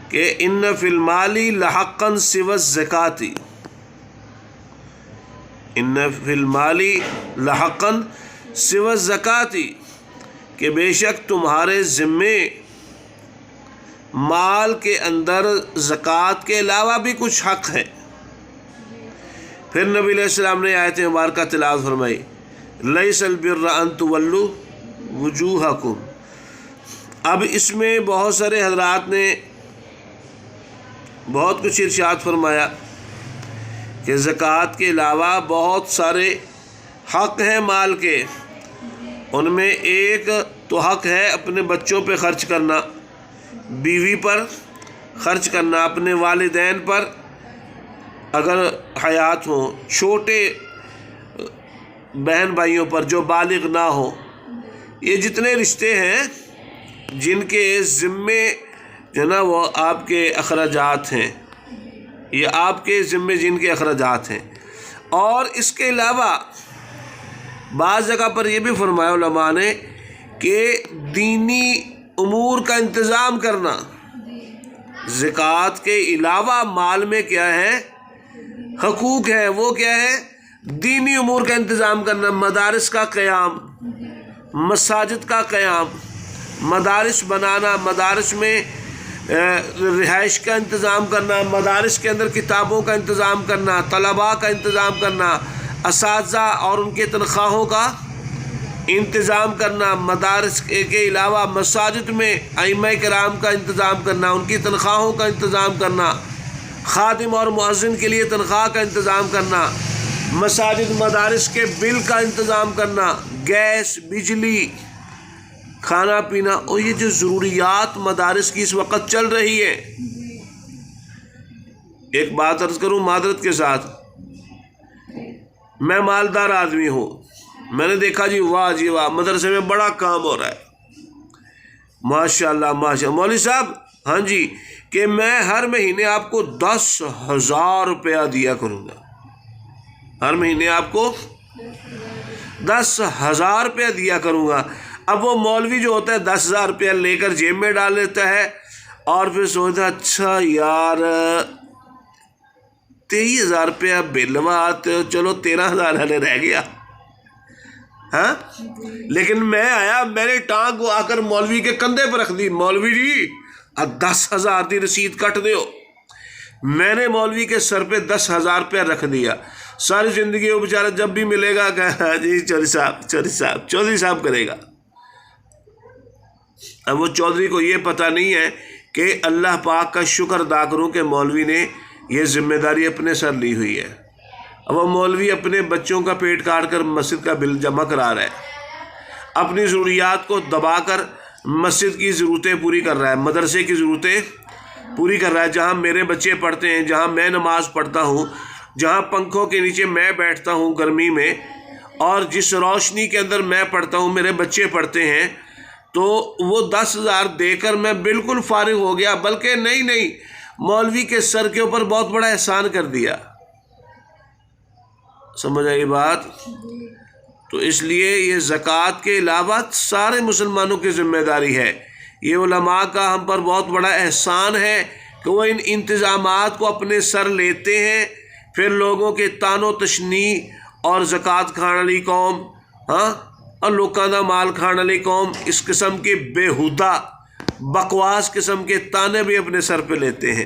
کہ ان فی المال لحقا سوى الزکاۃ، ان فی المال لحقا سوى الزکاۃ، کہ بے شک تمہارے ذمے مال کے اندر زکوٰۃ کے علاوہ بھی کچھ حق ہے۔ پھر نبی علیہ السلام نے آیت مبارکہ تلاوت فرمائی، لیس البر ان تولوا وجوہکم۔ اب اس میں بہت سارے حضرات نے بہت کچھ ارشاد فرمایا کہ زکوٰۃ کے علاوہ بہت سارے حق ہیں مال کے، ان میں ایک تو حق ہے اپنے بچوں پہ خرچ کرنا، بیوی پر خرچ کرنا، اپنے والدین پر اگر حیات ہوں، چھوٹے بہن بھائیوں پر جو بالغ نہ ہو، یہ جتنے رشتے ہیں جن کے ذمے جو نا وہ آپ کے اخراجات ہیں، یہ آپ کے ذمے جن کے اخراجات ہیں۔ اور اس کے علاوہ بعض جگہ پر یہ بھی فرمایا علماء نے کہ دینی امور کا انتظام کرنا، زکوٰۃ کے علاوہ مال میں کیا ہے حقوق ہے، وہ کیا ہے دینی امور کا انتظام کرنا، مدارس کا قیام، مساجد کا قیام، مدارس بنانا، مدارس میں رہائش کا انتظام کرنا، مدارس کے اندر کتابوں کا انتظام کرنا، طلباء کا انتظام کرنا، اساتذہ اور ان کے تنخواہوں کا انتظام کرنا، مدارس کے علاوہ مساجد میں ائمہ کرام کا انتظام کرنا، ان کی تنخواہوں کا انتظام کرنا، خادم اور مؤذن کے لیے تنخواہ کا انتظام کرنا، مساجد مدارس کے بل کا انتظام کرنا، گیس، بجلی، کھانا پینا، اور یہ جو ضروریات مدارس کی اس وقت چل رہی ہے۔ ایک بات عرض کروں معذرت کے ساتھ، میں مالدار آدمی ہوں، میں نے دیکھا جی واہ جی واہ مدرسے میں بڑا کام ہو رہا ہے، ماشاء اللہ ماشاء اللہ، مولوی صاحب ہاں جی کہ میں ہر مہینے آپ کو 10,000 روپیہ دیا کروں گا، ہر مہینے آپ کو 10,000 روپیہ دیا کروں گا۔ اب وہ مولوی جو ہوتا ہے 10,000 روپیہ لے کر جیب میں ڈال لیتا ہے اور پھر سوچتا ہے اچھا یار 23,000 روپیہ بل ہوا تو چلو 13,000 ہلے رہ گیا، ہاں لیکن میں آیا، میں نے ٹانگ کو آ کر مولوی کے کندھے پر رکھ دی، مولوی جی 10,000 دی رسید کٹ دیو۔ میں نے مولوی کے سر پہ 10,000 روپیہ رکھ دیا، ساری زندگی وہ بیچارہ جب بھی ملے گا کہ جی چودھری صاحب کرے گا۔ اب وہ چودھری کو یہ پتہ نہیں ہے کہ اللہ پاک کا شکر ادا کروں کہ مولوی نے یہ ذمہ داری اپنے سر لی ہوئی ہے۔ اب وہ مولوی اپنے بچوں کا پیٹ کاٹ کر مسجد کا بل جمع کرا رہا ہے، اپنی ضروریات کو دبا کر مسجد کی ضرورتیں پوری کر رہا ہے، مدرسے کی ضرورتیں پوری کر رہا ہے، جہاں میرے بچے پڑھتے ہیں، جہاں میں نماز پڑھتا ہوں، جہاں پنکھوں کے نیچے میں بیٹھتا ہوں گرمی میں، اور جس روشنی کے اندر میں پڑھتا ہوں میرے بچے پڑھتے ہیں، تو وہ 10,000 دے کر میں بالکل فارغ ہو گیا، بلکہ نہیں مولوی کے سر کے اوپر بہت بڑا احسان کر دیا۔ سمجھ آئی بات؟ تو اس لیے یہ زکوٰۃ کے علاوہ سارے مسلمانوں کی ذمہ داری ہے، یہ علماء کا ہم پر بہت بڑا احسان ہے کہ وہ ان انتظامات کو اپنے سر لیتے ہیں، پھر لوگوں کے طعن و تشنیع اور زکوٰۃ کھان والی قوم، ہاں اور لوکاں دا مال کھان والی قوم، اس قسم کے بےہودہ بکواس قسم کے طعنے بھی اپنے سر پہ لیتے ہیں۔